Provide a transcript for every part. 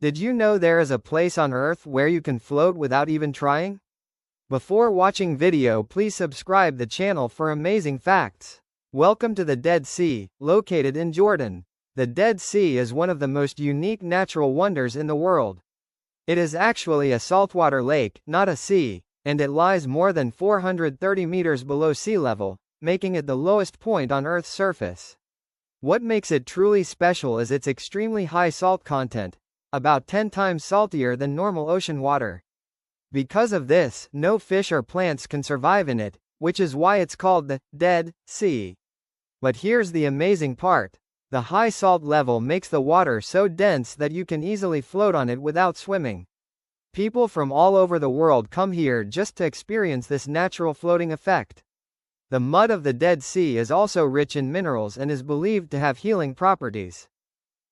Did you know there is a place on Earth where you can float without even trying? Before watching video, please subscribe the channel for amazing facts. Welcome to the Dead Sea, located in Jordan. The Dead Sea is one of the most unique natural wonders in the world. It is actually a saltwater lake, not a sea, and it lies more than 430 meters below sea level, making it the lowest point on Earth's surface. What makes it truly special is its extremely high salt content, about 10 times saltier than normal ocean water. Because of this, no fish or plants can survive in it, which is why it's called the Dead Sea. But here's the amazing part. The high salt level makes the water so dense that you can easily float on it without swimming. People from all over the world come here just to experience this natural floating effect. The mud of the Dead Sea is also rich in minerals and is believed to have healing properties.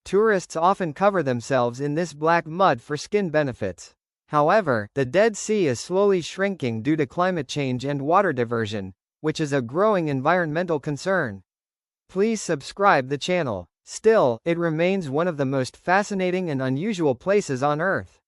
Tourists often cover themselves in this black mud for skin benefits. However, the Dead Sea is slowly shrinking due to climate change and water diversion, which is a growing environmental concern. Please subscribe the channel. Still, it remains one of the most fascinating and unusual places on Earth.